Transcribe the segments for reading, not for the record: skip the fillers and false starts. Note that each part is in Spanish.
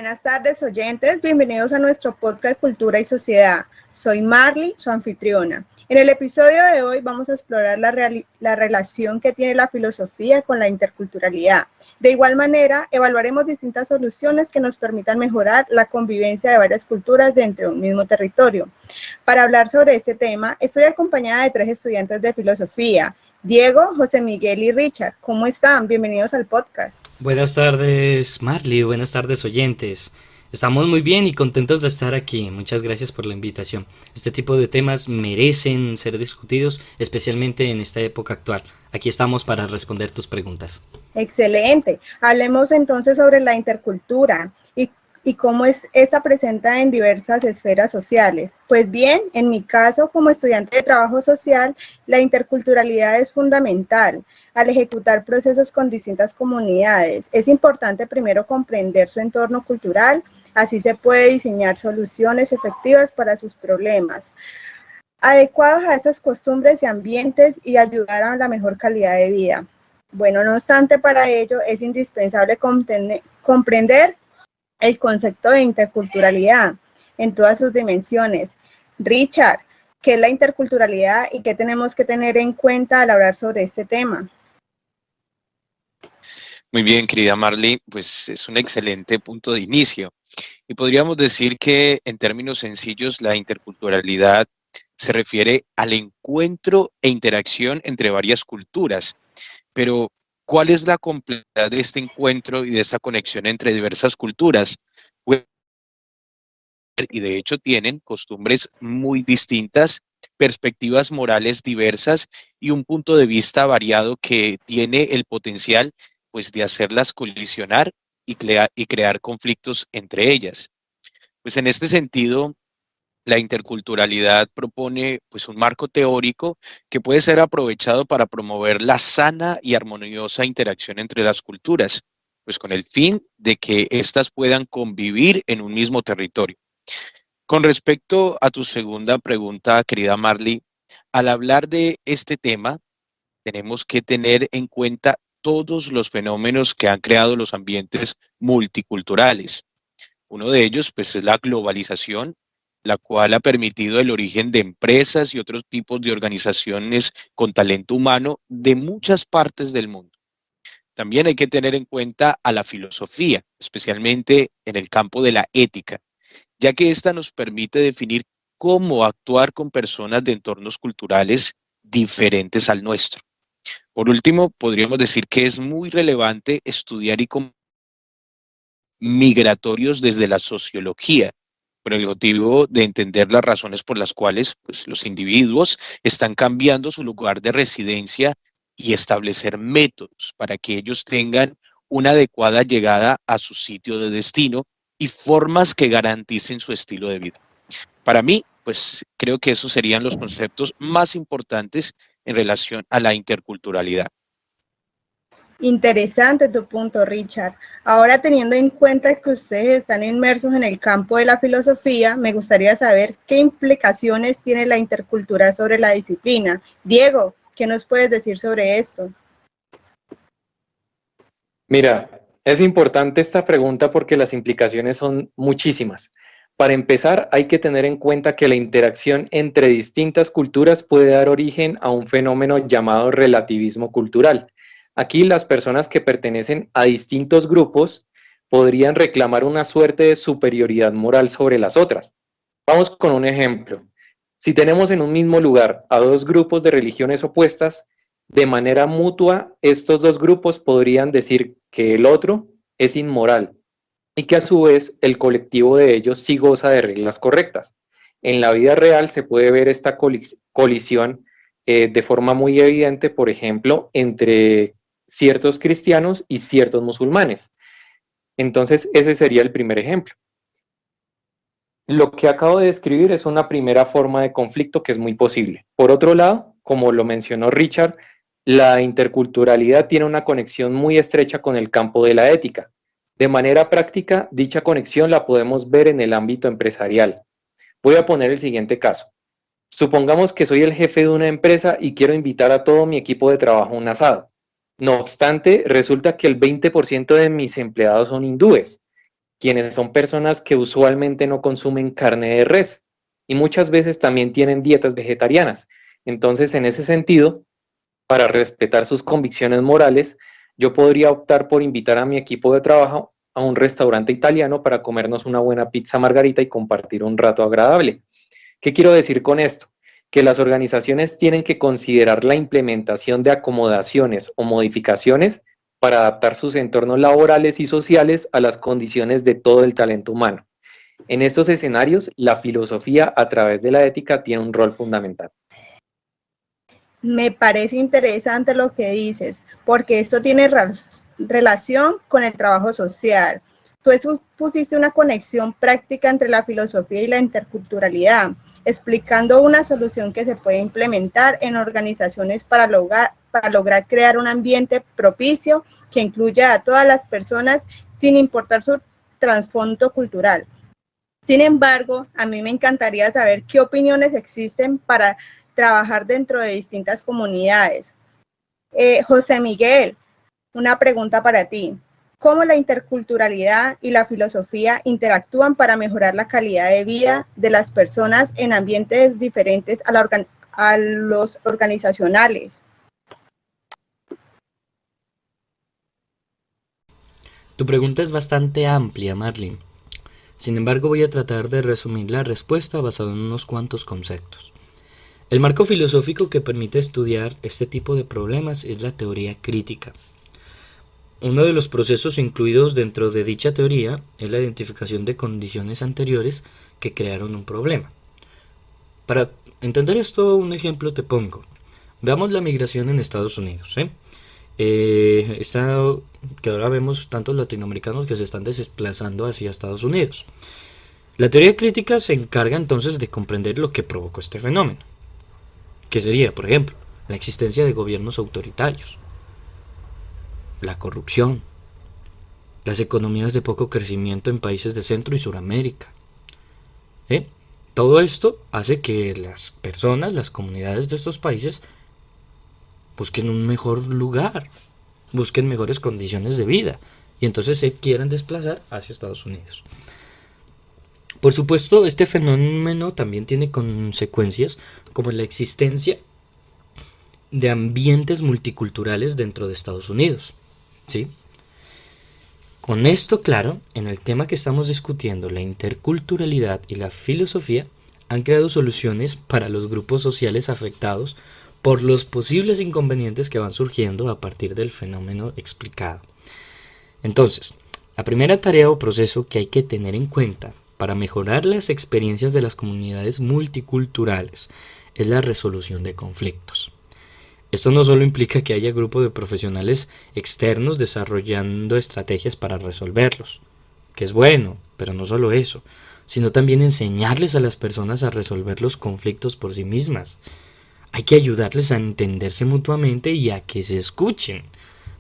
buenas tardes, oyentes. Bienvenidos a nuestro podcast Cultura y Sociedad. Soy Marley, su anfitriona. En el episodio de hoy vamos a explorar la relación que tiene la filosofía con la interculturalidad. De igual manera, evaluaremos distintas soluciones que nos permitan mejorar la convivencia de varias culturas dentro de un mismo territorio. Para hablar sobre este tema, estoy acompañada de 3 estudiantes de filosofía: Diego, José Miguel y Richard. ¿Cómo están? Bienvenidos al podcast. Buenas tardes, Marley. Buenas tardes, oyentes. Estamos muy bien y contentos de estar aquí. Muchas gracias por la invitación. Este tipo de temas merecen ser discutidos, especialmente en esta época actual. Aquí estamos para responder tus preguntas. Excelente. Hablemos entonces sobre la intercultura y cómo esta presenta en diversas esferas sociales. Pues bien, en mi caso, como estudiante de trabajo social, la interculturalidad es fundamental. Al ejecutar procesos con distintas comunidades, es importante primero comprender su entorno cultural, así se puede diseñar soluciones efectivas para sus problemas, adecuados a esas costumbres y ambientes y ayudar a la mejor calidad de vida. Bueno, no obstante, para ello es indispensable comprender el concepto de interculturalidad en todas sus dimensiones. Richard, ¿qué es la interculturalidad y qué tenemos que tener en cuenta al hablar sobre este tema? Muy bien, querida Marley, pues es un excelente punto de inicio. Y podríamos decir que en términos sencillos la interculturalidad se refiere al encuentro e interacción entre varias culturas. Pero, ¿cuál es la complejidad de este encuentro y de esta conexión entre diversas culturas? Pues, y de hecho tienen costumbres muy distintas, perspectivas morales diversas y un punto de vista variado que tiene el potencial, pues, de hacerlas colisionar y crear conflictos entre ellas. Pues en este sentido, la interculturalidad propone, pues, un marco teórico que puede ser aprovechado para promover la sana y armoniosa interacción entre las culturas, pues con el fin de que éstas puedan convivir en un mismo territorio. Con respecto a tu segunda pregunta, querida Marley, al hablar de este tema, tenemos que tener en cuenta todos los fenómenos que han creado los ambientes multiculturales. Uno de ellos, pues, es la globalización, la cual ha permitido el origen de empresas y otros tipos de organizaciones con talento humano de muchas partes del mundo. También hay que tener en cuenta a la filosofía, especialmente en el campo de la ética, ya que ésta nos permite definir cómo actuar con personas de entornos culturales diferentes al nuestro. Por último, podríamos decir que es muy relevante estudiar migratorios desde la sociología, con el objetivo de entender las razones por las cuales, pues, los individuos están cambiando su lugar de residencia y establecer métodos para que ellos tengan una adecuada llegada a su sitio de destino y formas que garanticen su estilo de vida. Para mí, pues creo que esos serían los conceptos más importantes en relación a la interculturalidad. Interesante tu punto, Richard. Ahora, teniendo en cuenta que ustedes están inmersos en el campo de la filosofía, me gustaría saber qué implicaciones tiene la intercultura sobre la disciplina. Diego, ¿qué nos puedes decir sobre esto? Mira, es importante esta pregunta porque las implicaciones son muchísimas. Para empezar, hay que tener en cuenta que la interacción entre distintas culturas puede dar origen a un fenómeno llamado relativismo cultural. Aquí las personas que pertenecen a distintos grupos podrían reclamar una suerte de superioridad moral sobre las otras. Vamos con un ejemplo. Si tenemos en un mismo lugar a 2 grupos de religiones opuestas, de manera mutua, estos 2 grupos podrían decir que el otro es inmoral y que a su vez el colectivo de ellos sí goza de reglas correctas. En la vida real se puede ver esta colisión de forma muy evidente, por ejemplo, entre ciertos cristianos y ciertos musulmanes. Entonces, ese sería el primer ejemplo. Lo que acabo de describir es una primera forma de conflicto que es muy posible. Por otro lado, como lo mencionó Richard, la interculturalidad tiene una conexión muy estrecha con el campo de la ética. De manera práctica, dicha conexión la podemos ver en el ámbito empresarial. Voy a poner el siguiente caso. Supongamos que soy el jefe de una empresa y quiero invitar a todo mi equipo de trabajo a un asado. No obstante, resulta que el 20% de mis empleados son hindúes. quienes son personas que usualmente no consumen carne de res y muchas veces también tienen dietas vegetarianas. Entonces, en ese sentido, para respetar sus convicciones morales, yo podría optar por invitar a mi equipo de trabajo a un restaurante italiano para comernos una buena pizza margarita y compartir un rato agradable. ¿Qué quiero decir con esto? Que las organizaciones tienen que considerar la implementación de acomodaciones o modificaciones para adaptar sus entornos laborales y sociales a las condiciones de todo el talento humano. En estos escenarios, la filosofía a través de la ética tiene un rol fundamental. Me parece interesante lo que dices, porque esto tiene relación con el trabajo social. Tú pusiste una conexión práctica entre la filosofía y la interculturalidad, explicando una solución que se puede implementar en organizaciones para lograr crear un ambiente propicio que incluya a todas las personas sin importar su trasfondo cultural. Sin embargo, a mí me encantaría saber qué opiniones existen para trabajar dentro de distintas comunidades. José Miguel, una pregunta para ti. ¿Cómo la interculturalidad y la filosofía interactúan para mejorar la calidad de vida de las personas en ambientes diferentes a los organizacionales? Tu pregunta es bastante amplia, Marlene. Sin embargo, voy a tratar de resumir la respuesta basado en unos cuantos conceptos. El marco filosófico que permite estudiar este tipo de problemas es la teoría crítica. Uno de los procesos incluidos dentro de dicha teoría es la identificación de condiciones anteriores que crearon un problema. Para entender esto, un ejemplo te pongo. Veamos la migración en Estados Unidos. Que ahora vemos tantos latinoamericanos que se están desplazando hacia Estados Unidos. La teoría crítica se encarga entonces de comprender lo que provocó este fenómeno, que sería, por ejemplo, la existencia de gobiernos autoritarios, la corrupción, las economías de poco crecimiento en países de Centro y Suramérica. Todo esto hace que las personas, las comunidades de estos países busquen un mejor lugar, busquen mejores condiciones de vida y entonces se quieran desplazar hacia Estados Unidos. Por supuesto, este fenómeno también tiene consecuencias como la existencia de ambientes multiculturales dentro de Estados Unidos, ¿sí? Con esto claro, en el tema que estamos discutiendo, la interculturalidad y la filosofía han creado soluciones para los grupos sociales afectados por los posibles inconvenientes que van surgiendo a partir del fenómeno explicado. Entonces, la primera tarea o proceso que hay que tener en cuenta para mejorar las experiencias de las comunidades multiculturales es la resolución de conflictos. Esto no solo implica que haya grupos de profesionales externos desarrollando estrategias para resolverlos, que es bueno, pero no solo eso, sino también enseñarles a las personas a resolver los conflictos por sí mismas. Hay que ayudarles a entenderse mutuamente y a que se escuchen,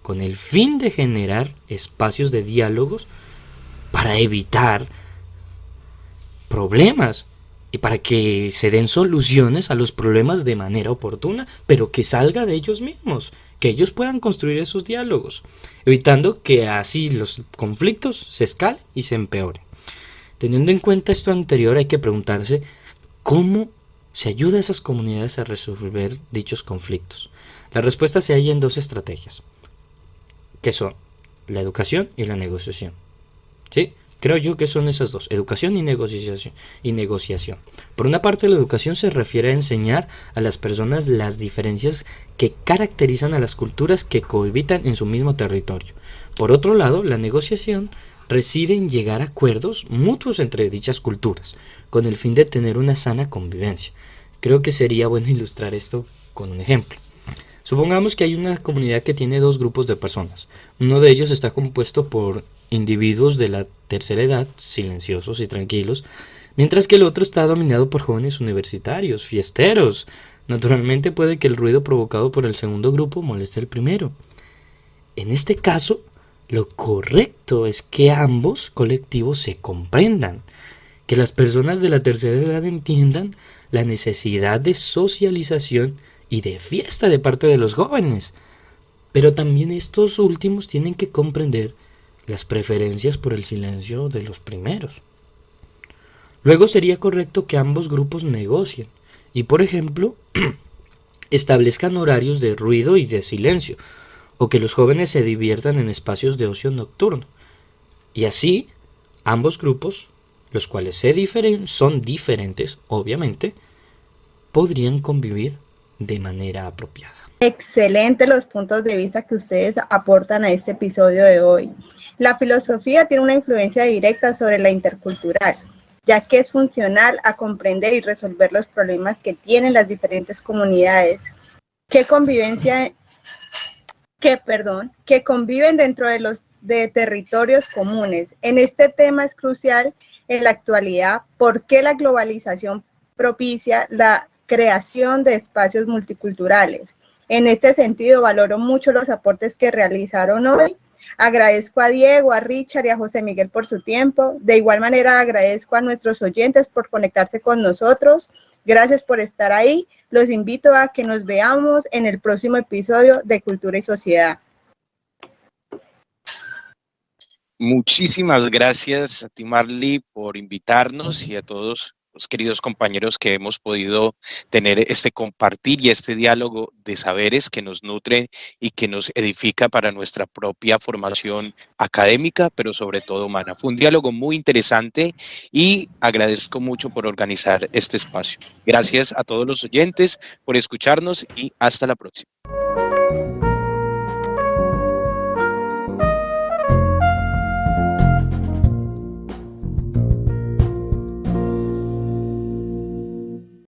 con el fin de generar espacios de diálogos para evitar problemas y para que se den soluciones a los problemas de manera oportuna, pero que salga de ellos mismos, que ellos puedan construir esos diálogos, evitando que así los conflictos se escalen y se empeoren. Teniendo en cuenta esto anterior, hay que preguntarse cómo se ayuda a esas comunidades a resolver dichos conflictos. La respuesta se halla en dos estrategias, que son la educación y la negociación. ¿Sí? Creo yo que son esas dos, educación y negociación. Por una parte, la educación se refiere a enseñar a las personas las diferencias que caracterizan a las culturas que cohabitan en su mismo territorio. Por otro lado, la negociación reside en llegar a acuerdos mutuos entre dichas culturas, con el fin de tener una sana convivencia. Creo que sería bueno ilustrar esto con un ejemplo. Supongamos que hay una comunidad que tiene dos grupos de personas. Uno de ellos está compuesto por individuos de la tercera edad, silenciosos y tranquilos, mientras que el otro está dominado por jóvenes universitarios, fiesteros. Naturalmente puede que el ruido provocado por el segundo grupo moleste al primero. En este caso, lo correcto es que ambos colectivos se comprendan, que las personas de la tercera edad entiendan la necesidad de socialización y de fiesta de parte de los jóvenes, pero también estos últimos tienen que comprender las preferencias por el silencio de los primeros. Luego sería correcto que ambos grupos negocien y, por ejemplo, establezcan horarios de ruido y de silencio, o que los jóvenes se diviertan en espacios de ocio nocturno. Y así, ambos grupos, los cuales son diferentes, obviamente, podrían convivir de manera apropiada. Excelente los puntos de vista que ustedes aportan a este episodio de hoy. La filosofía tiene una influencia directa sobre la intercultural, ya que es funcional a comprender y resolver los problemas que tienen las diferentes comunidades que conviven dentro de territorios comunes. En este tema es crucial en la actualidad porque la globalización propicia la creación de espacios multiculturales. En este sentido, valoro mucho los aportes que realizaron hoy. Agradezco a Diego, a Richard y a José Miguel por su tiempo. De igual manera, agradezco a nuestros oyentes por conectarse con nosotros. Gracias por estar ahí. Los invito a que nos veamos en el próximo episodio de Cultura y Sociedad. Muchísimas gracias a ti, Marley, por invitarnos y a todos los queridos compañeros que hemos podido tener este compartir y este diálogo de saberes que nos nutre y que nos edifica para nuestra propia formación académica, pero sobre todo humana. Fue un diálogo muy interesante y agradezco mucho por organizar este espacio. Gracias a todos los oyentes por escucharnos y hasta la próxima.